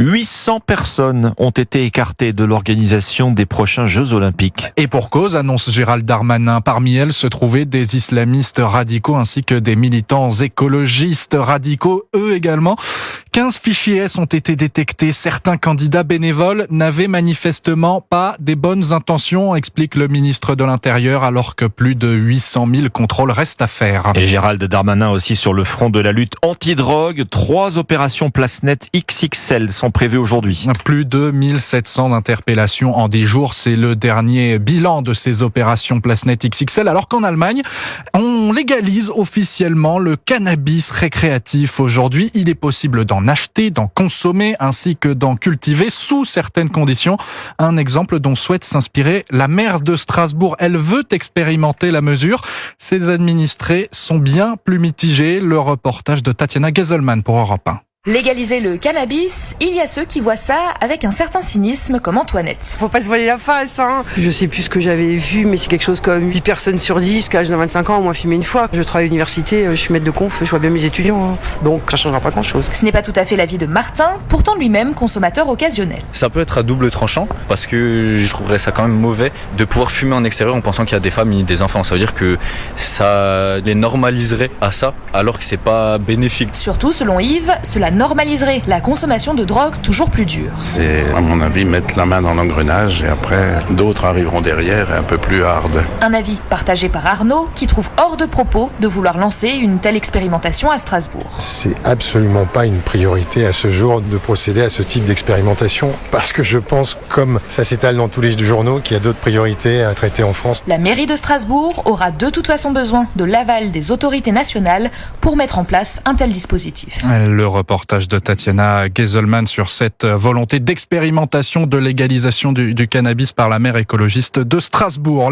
800 personnes ont été écartées de l'organisation des prochains Jeux Olympiques. Et pour cause, annonce Gérald Darmanin. Parmi elles se trouvaient des islamistes radicaux ainsi que des militants écologistes radicaux, eux également. 15 fichiers S ont été détectés. Certains candidats bénévoles n'avaient manifestement pas des bonnes intentions, explique le ministre de l'Intérieur, alors que plus de 800 000 contrôles restent à faire. Et Gérald Darmanin aussi sur le front de la lutte anti-drogue. 3 opérations Place Net XXL sont prévues aujourd'hui. Plus de 1700 interpellations en 10 jours. C'est le dernier bilan de ces opérations Place Net XXL. Alors qu'en Allemagne, on légalise officiellement le cannabis récréatif. Aujourd'hui, il est possible d'en acheter, d'en consommer, ainsi que d'en cultiver sous certaines conditions. Un exemple dont souhaite s'inspirer la maire de Strasbourg. Elle veut expérimenter la mesure. Ses administrés sont bien plus mitigés. Le reportage de Tatiana Geselman pour Europe 1. Légaliser le cannabis, il y a ceux qui voient ça avec un certain cynisme comme Antoinette. Faut pas se voiler la face, hein. Je sais plus ce que j'avais vu, mais c'est quelque chose comme 8 personnes sur 10, qu'à l'âge de 25 ans, au moins fumé une fois. Je travaille à l'université, je suis maître de conf, je vois bien mes étudiants, hein. Donc ça changera pas grand chose. Ce n'est pas tout à fait l'avis de Martin, pourtant lui-même consommateur occasionnel. Ça peut être à double tranchant, parce que je trouverais ça quand même mauvais de pouvoir fumer en extérieur en pensant qu'il y a des familles, des enfants. Ça veut dire que ça les normaliserait à ça, alors que c'est pas bénéfique. Surtout, selon Yves, cela normaliserait la consommation de drogue toujours plus dure. C'est, à mon avis, mettre la main dans l'engrenage et après, d'autres arriveront derrière et un peu plus hard. Un avis partagé par Arnaud, qui trouve hors de propos de vouloir lancer une telle expérimentation à Strasbourg. C'est absolument pas une priorité à ce jour de procéder à ce type d'expérimentation, parce que je pense, comme ça s'étale dans tous les journaux, qu'il y a d'autres priorités à traiter en France. La mairie de Strasbourg aura de toute façon besoin de l'aval des autorités nationales pour mettre en place un tel dispositif. Le reportage de Tatiana Geselman sur cette volonté d'expérimentation de légalisation du cannabis par la maire écologiste de Strasbourg.